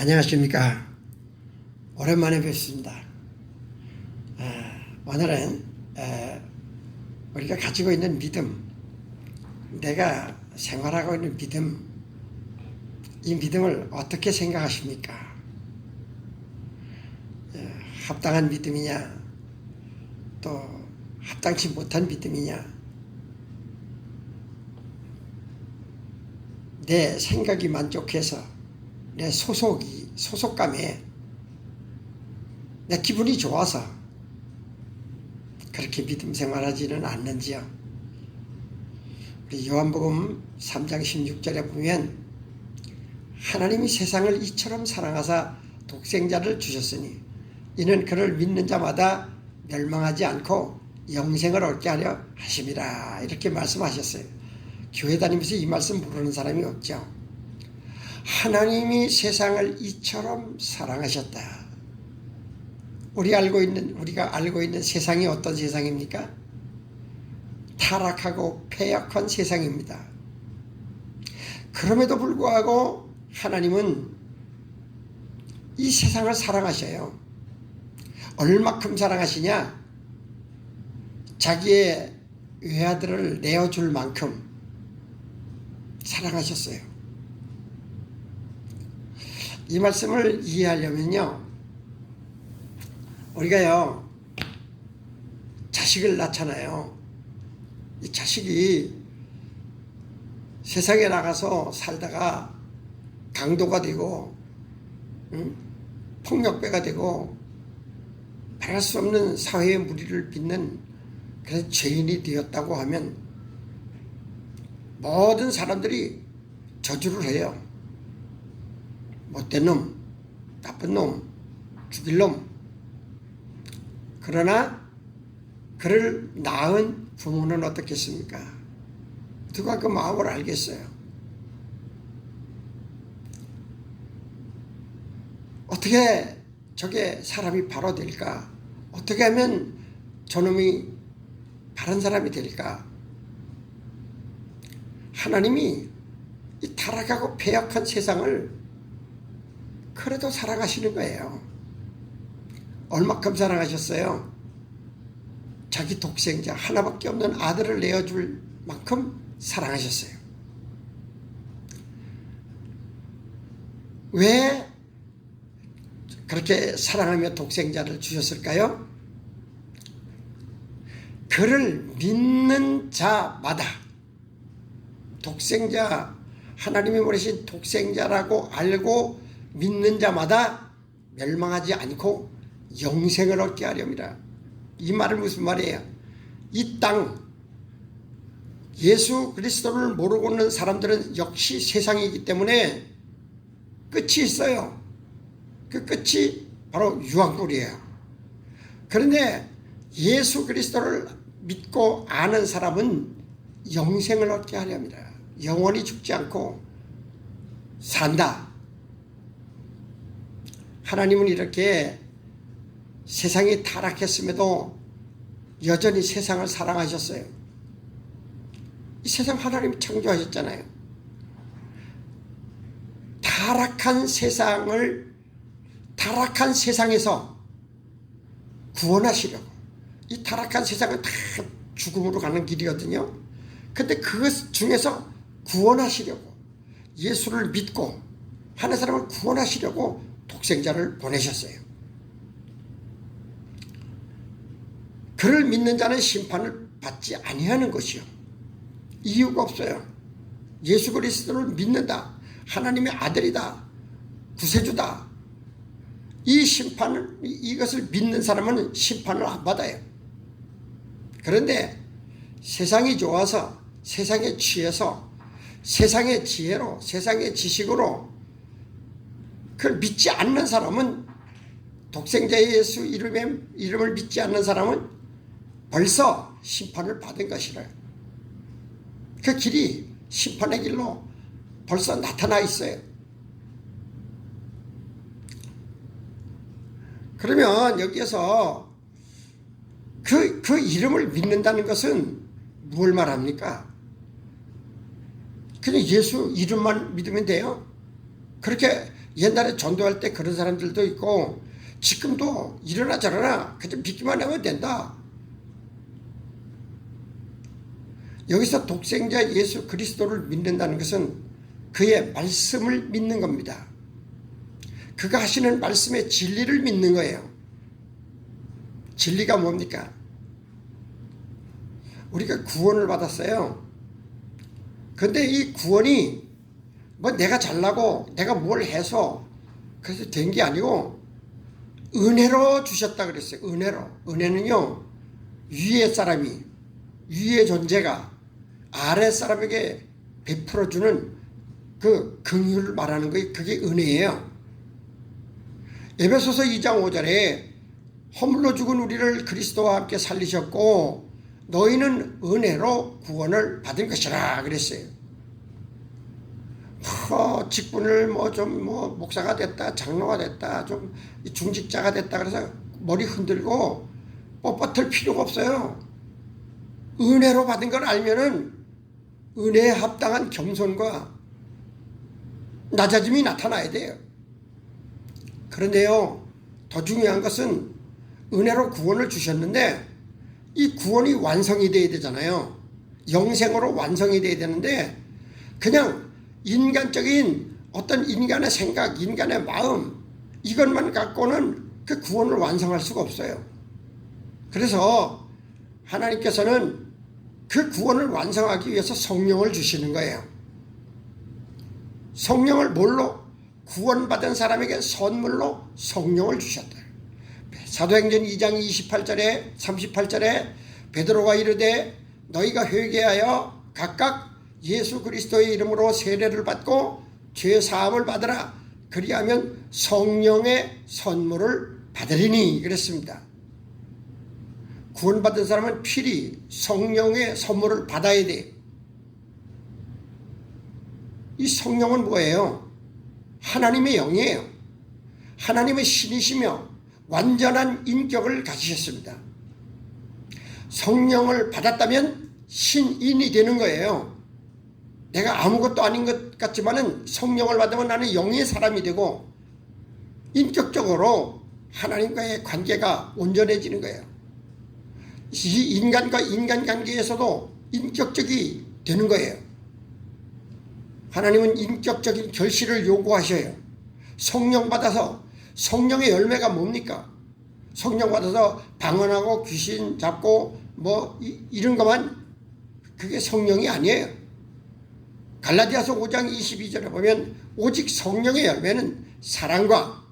안녕하십니까. 오랜만에 뵙습니다. 오늘은 우리가 가지고 있는 믿음, 내가 생활하고 있는 믿음, 이 믿음을 어떻게 생각하십니까? 합당한 믿음이냐, 또 합당치 못한 믿음이냐, 내 생각이 만족해서 내 소속감에 내 기분이 좋아서 그렇게 믿음 생활하지는 않는지요. 우리 요한복음 3장 16절에 보면 하나님이 세상을 이처럼 사랑하사 독생자를 주셨으니 이는 그를 믿는 자마다 멸망하지 않고 영생을 얻게 하려 하심이라, 이렇게 말씀하셨어요. 교회 다니면서 이 말씀 모르는 사람이 없죠. 하나님이 세상을 이처럼 사랑하셨다. 우리가 알고 있는 세상이 어떤 세상입니까? 타락하고 패역한 세상입니다. 그럼에도 불구하고 하나님은 이 세상을 사랑하셔요. 얼마큼 사랑하시냐? 자기의 외아들을 내어줄 만큼 사랑하셨어요. 이 말씀을 이해하려면요, 우리가요 자식을 낳잖아요. 이 자식이 세상에 나가서 살다가 강도가 되고 폭력배가 되고 바랄 수 없는 사회의 무리를 빚는 그런 죄인이 되었다고 하면 모든 사람들이 저주를 해요. 못된 놈, 나쁜 놈, 죽일 놈. 그러나 그를 낳은 부모는 어떻겠습니까? 누가 그 마음을 알겠어요? 어떻게 저게 사람이 바로 될까? 어떻게 하면 저놈이 바른 사람이 될까? 하나님이 이 타락하고 패역한 세상을 그래도 사랑하시는 거예요. 얼마큼 사랑하셨어요? 자기 독생자 하나밖에 없는 아들을 내어줄 만큼 사랑하셨어요. 왜 그렇게 사랑하며 독생자를 주셨을까요? 그를 믿는 자마다, 독생자, 하나님이 보내신 독생자라고 알고 믿는 자마다 멸망하지 않고 영생을 얻게 하렵니다. 이 말은 무슨 말이에요? 이 땅, 예수 그리스도를 모르고 있는 사람들은 역시 세상이기 때문에 끝이 있어요. 그 끝이 바로 유황불이에요. 그런데 예수 그리스도를 믿고 아는 사람은 영생을 얻게 하렵니다. 영원히 죽지 않고 산다. 하나님은 이렇게 세상이 타락했음에도 여전히 세상을 사랑하셨어요. 이 세상 하나님이 창조하셨잖아요. 타락한 세상에서 구원하시려고. 이 타락한 세상은 다 죽음으로 가는 길이거든요. 근데 그것 중에서 구원하시려고, 예수를 믿고 하는 사람을 구원하시려고 독생자를 보내셨어요. 그를 믿는 자는 심판을 받지 아니하는 것이요, 이유가 없어요. 예수 그리스도를 믿는다, 하나님의 아들이다, 구세주다, 이것을 믿는 사람은 심판을 안 받아요. 그런데 세상이 좋아서, 세상에 취해서, 세상의 지혜로, 세상의 지식으로 그걸 믿지 않는 사람은, 독생자 예수 이름을 믿지 않는 사람은 벌써 심판을 받은 것이래요. 그 길이 심판의 길로 벌써 나타나 있어요. 그러면 여기에서 그 이름을 믿는다는 것은 뭘 말합니까? 그냥 예수 이름만 믿으면 돼요? 그렇게 옛날에 전도할 때 그런 사람들도 있고 지금도 이러나 저러나 그냥 믿기만 하면 된다. 여기서 독생자 예수 그리스도를 믿는다는 것은 그의 말씀을 믿는 겁니다. 그가 하시는 말씀의 진리를 믿는 거예요. 진리가 뭡니까? 우리가 구원을 받았어요. 근데 이 구원이 뭐 내가 잘나고 내가 뭘 해서 그래서 된 게 아니고 은혜로 주셨다 그랬어요. 은혜로. 은혜는요, 위의 존재가 아래 사람에게 베풀어주는 그 긍휼을 말하는 거예요. 그게 은혜예요. 에베소서 2장 5절에 허물로 죽은 우리를 그리스도와 함께 살리셨고 너희는 은혜로 구원을 받은 것이라 그랬어요. 직분을 목사가 됐다, 장로가 됐다, 좀 중직자가 됐다 그래서 머리 흔들고 뻣뻣할 필요가 없어요. 은혜로 받은 걸 알면은 은혜에 합당한 겸손과 낮아짐이 나타나야 돼요. 그런데요, 더 중요한 것은 은혜로 구원을 주셨는데 이 구원이 완성이 돼야 되잖아요. 영생으로 완성이 돼야 되는데 그냥 인간적인 어떤 인간의 생각, 인간의 마음 이것만 갖고는 그 구원을 완성할 수가 없어요. 그래서 하나님께서는 그 구원을 완성하기 위해서 성령을 주시는 거예요. 성령을 뭘로? 구원받은 사람에게 선물로 성령을 주셨다. 사도행전 2장 28절에 38절에 베드로가 이르되 너희가 회개하여 각각 예수 그리스도의 이름으로 세례를 받고 죄 사함을 받으라. 그리하면 성령의 선물을 받으리니 그랬습니다. 구원받은 사람은 필히 성령의 선물을 받아야 돼. 이 성령은 뭐예요? 하나님의 영이에요. 하나님의 신이시며 완전한 인격을 가지셨습니다. 성령을 받았다면 신인이 되는 거예요. 내가 아무것도 아닌 것 같지만은 성령을 받으면 나는 영의 사람이 되고 인격적으로 하나님과의 관계가 온전해지는 거예요. 이 인간과 인간 관계에서도 인격적이 되는 거예요. 하나님은 인격적인 결실을 요구하셔요. 성령 받아서 성령의 열매가 뭡니까? 성령 받아서 방언하고 귀신 잡고 이런 것만 그게 성령이 아니에요. 갈라디아서 5장 22절에 보면 오직 성령의 열매는 사랑과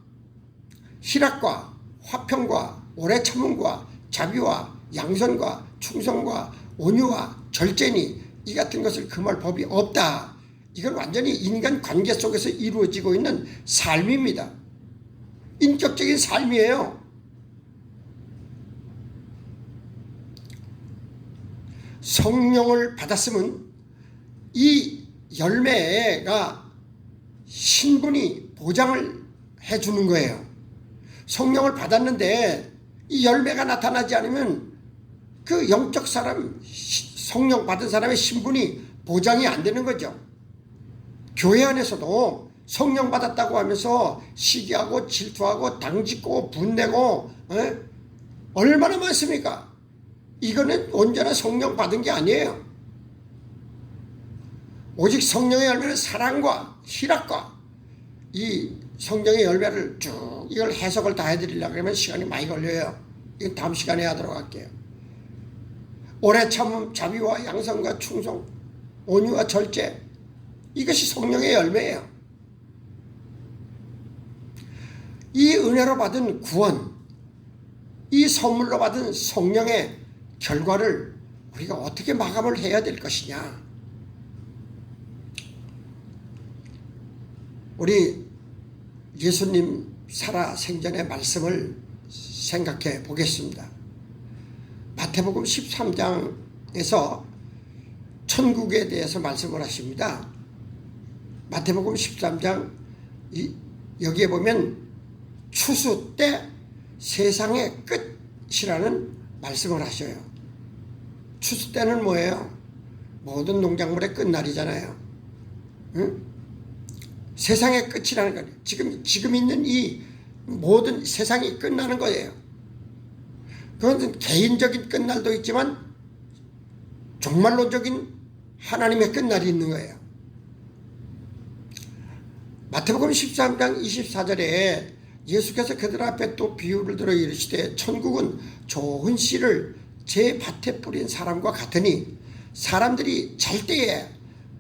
희락과 화평과 오래 참음과 자비와 양선과 충성과 온유와 절제니 이 같은 것을 금할 법이 없다. 이건 완전히 인간 관계 속에서 이루어지고 있는 삶입니다. 인격적인 삶이에요. 성령을 받았으면 이 열매가 신분이 보장을 해주는 거예요. 성령을 받았는데 이 열매가 나타나지 않으면 그 영적 사람, 성령 받은 사람의 신분이 보장이 안 되는 거죠. 교회 안에서도 성령 받았다고 하면서 시기하고 질투하고 당짓고 분내고 얼마나 많습니까? 이거는 온전한 성령 받은 게 아니에요. 오직 성령의 열매는 사랑과 희락과 이 성령의 열매를 쭉 이걸 해석을 다 해드리려고 그러면 시간이 많이 걸려요. 이건 다음 시간에 하도록 할게요. 오래 참음, 자비와 양선과 충성, 온유와 절제 이것이 성령의 열매예요. 이 은혜로 받은 구원, 이 선물로 받은 성령의 결과를 우리가 어떻게 마감을 해야 될 것이냐. 우리 예수님 살아 생전의 말씀을 생각해 보겠습니다. 마태복음 13장에서 천국에 대해서 말씀을 하십니다. 마태복음 13장 여기에 보면 추수 때 세상의 끝이라는 말씀을 하셔요. 추수 때는 뭐예요? 모든 농작물의 끝날이잖아요. 응? 세상의 끝이라는 거예요. 지금 있는 이 모든 세상이 끝나는 거예요. 그건 개인적인 끝날도 있지만 종말론적인 하나님의 끝날이 있는 거예요. 마태복음 13장 24절에 예수께서 그들 앞에 또 비유를 들어 이르시되 천국은 좋은 씨를 제 밭에 뿌린 사람과 같으니 사람들이 잘 때에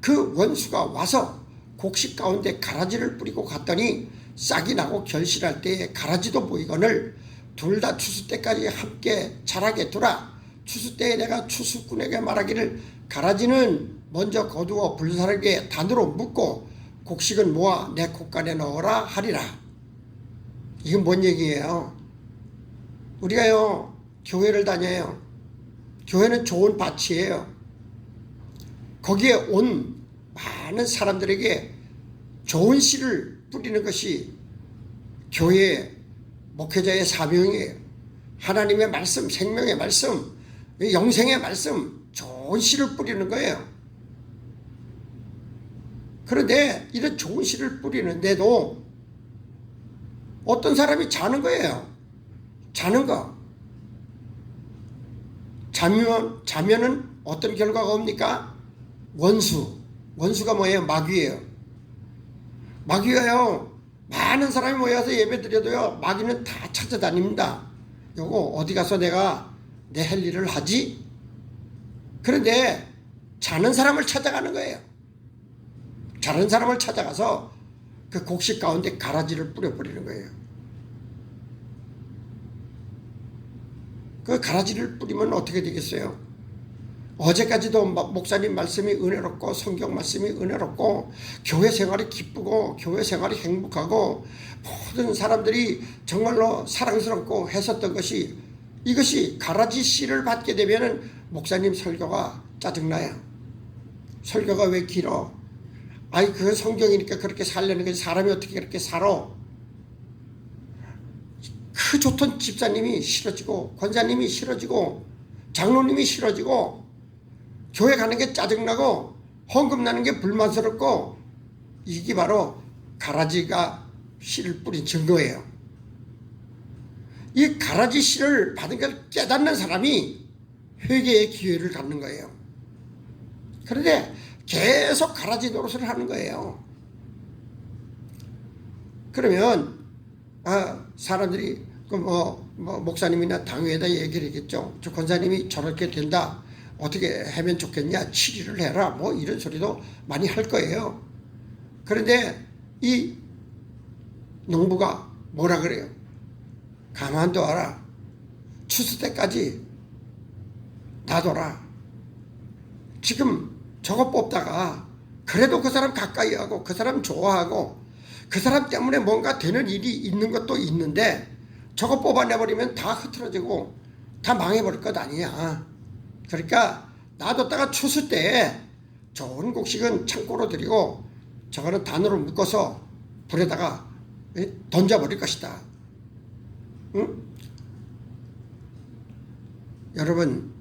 그 원수가 와서 곡식 가운데 가라지를 뿌리고 갔더니 싹이 나고 결실할 때에 가라지도 보이거늘 둘 다 추수 때까지 함께 자라게 두라. 추수 때에 내가 추수꾼에게 말하기를 가라지는 먼저 거두어 불사르게 단으로 묶고 곡식은 모아 내 콧간에 넣어라 하리라. 이건 뭔 얘기예요? 우리가요 교회를 다녀요. 교회는 좋은 밭이에요. 거기에 온 많은 사람들에게 좋은 씨를 뿌리는 것이 교회의 목회자의 사명이에요. 하나님의 말씀, 생명의 말씀, 영생의 말씀, 좋은 씨를 뿌리는 거예요. 그런데 이런 좋은 씨를 뿌리는데도 어떤 사람이 자는 거예요. 자는 거. 자면은 어떤 결과가 옵니까? 원수가 뭐예요? 마귀예요. 마귀가요, 많은 사람이 모여서 예배 드려도요, 마귀는 다 찾아다닙니다. 요거 어디 가서 내가 내 할 일을 하지? 그런데 자는 사람을 찾아가는 거예요. 자는 사람을 찾아가서 그 곡식 가운데 가라지를 뿌려버리는 거예요. 그 가라지를 뿌리면 어떻게 되겠어요? 어제까지도 목사님 말씀이 은혜롭고 성경 말씀이 은혜롭고 교회 생활이 기쁘고 교회 생활이 행복하고 모든 사람들이 정말로 사랑스럽고 했었던 것이 이것이 가라지 씨를 받게 되면은 목사님 설교가 짜증나요. 설교가 왜 길어? 아이 그건 성경이니까 그렇게 살려는 거지 사람이 어떻게 그렇게 살아? 그 좋던 집사님이 싫어지고 권사님이 싫어지고 장로님이 싫어지고 교회 가는 게 짜증나고 헌금 나는 게 불만스럽고 이게 바로 가라지가 씨를 뿌린 증거예요. 이 가라지 씨를 받은 걸 깨닫는 사람이 회개의 기회를 갖는 거예요. 그런데 계속 가라지 노릇을 하는 거예요. 그러면 사람들이 목사님이나 당회에다 얘기를 했겠죠. 저 권사님이 저렇게 된다. 어떻게 하면 좋겠냐? 치리를 해라. 뭐 이런 소리도 많이 할 거예요. 그런데 이 농부가 뭐라 그래요? 가만둬라. 추수 때까지 놔둬라. 지금 저거 뽑다가 그래도 그 사람 가까이 하고 그 사람 좋아하고 그 사람 때문에 뭔가 되는 일이 있는 것도 있는데 저거 뽑아내버리면 다 흐트러지고 다 망해버릴 것 아니야. 그러니까 놔뒀다가 추수 때 좋은 곡식은 창고로 들이고 저거는 단으로 묶어서 불에다가 던져버릴 것이다. 응? 여러분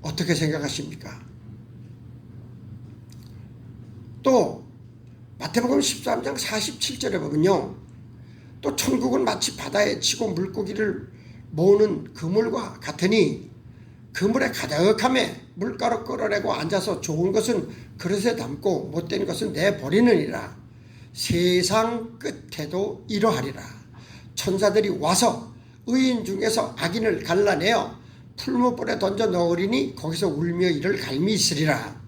어떻게 생각하십니까? 또 마태복음 13장 47절에 보면요. 또 천국은 마치 바다에 치고 물고기를 모으는 그물과 같으니 그물에 가득함에 물가로 끌어내고 앉아서 좋은 것은 그릇에 담고 못된 것은 내버리느니라. 세상 끝에도 이러하리라. 천사들이 와서 의인 중에서 악인을 갈라내어 풀무불에 던져 넣으리니 거기서 울며 이를 갈미 있으리라.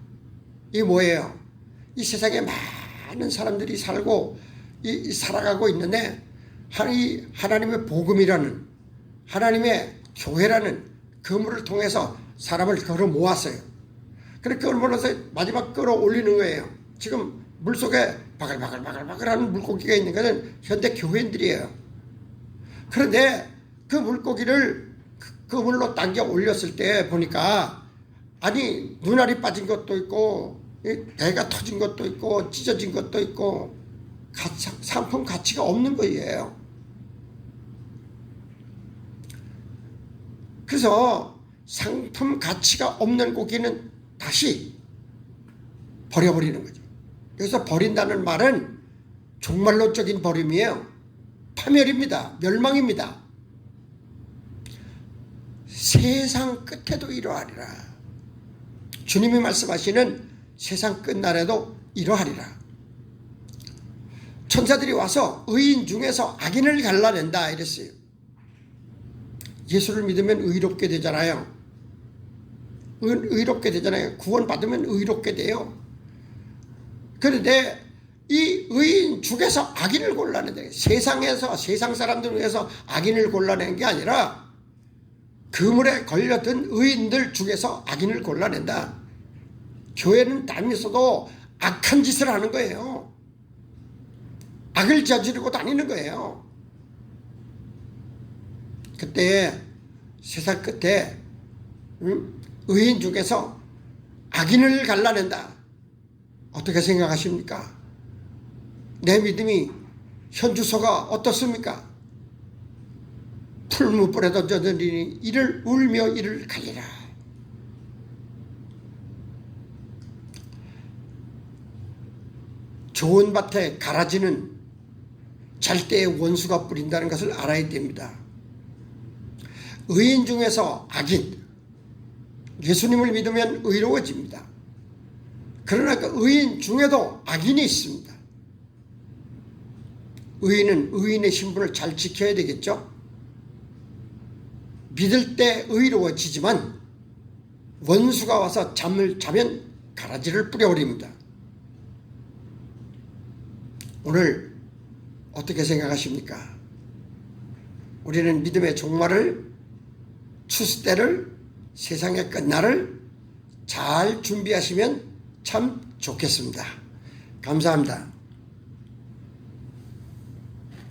이게 뭐예요? 이 세상에 많은 사람들이 살고 살아가고 있는데 하나님의 복음이라는 하나님의 교회라는 그물을 통해서 사람을 걸어 모았어요. 그렇게 걸어 모아서 마지막 끌어올리는 거예요. 지금 물속에 바글바글하는 물고기가 있는 것은 현대 교회인들이에요. 그런데 그 물고기를 그물로 당겨 올렸을 때 보니까 아니 눈알이 빠진 것도 있고 배가 터진 것도 있고 찢어진 것도 있고 상품 가치가 없는 거예요. 그래서 상품 가치가 없는 고기는 다시 버려버리는 거죠. 여기서 버린다는 말은 종말론적인 버림이에요. 파멸입니다. 멸망입니다. 세상 끝에도 이러하리라. 주님이 말씀하시는 세상 끝날에도 이러하리라. 천사들이 와서 의인 중에서 악인을 갈라낸다 이랬어요. 예수를 믿으면 의롭게 되잖아요. 의롭게 되잖아요. 구원받으면 의롭게 돼요. 그런데 이 의인 중에서 악인을 골라낸다. 세상에서 세상 사람들 중에서 악인을 골라낸 게 아니라 그물에 걸려든 의인들 중에서 악인을 골라낸다. 교회는 다니면서도 악한 짓을 하는 거예요. 악을 저지르고 다니는 거예요. 그때 세상 끝에 의인 중에서 악인을 갈라낸다. 어떻게 생각하십니까? 내 믿음이 현주소가 어떻습니까? 풀무불에 던져드리니 이를 울며 이를 갈리라. 좋은 밭에 가라지는 잘때에 원수가 뿌린다는 것을 알아야 됩니다. 의인 중에서 악인, 예수님을 믿으면 의로워집니다. 그러나 그 의인 중에도 악인이 있습니다. 의인은 의인의 신분을 잘 지켜야 되겠죠. 믿을 때 의로워지지만 원수가 와서 잠을 자면 가라지를 뿌려버립니다. 오늘 어떻게 생각하십니까? 우리는 믿음의 종말을, 추수 때를, 세상의 끝날을 잘 준비하시면 참 좋겠습니다. 감사합니다.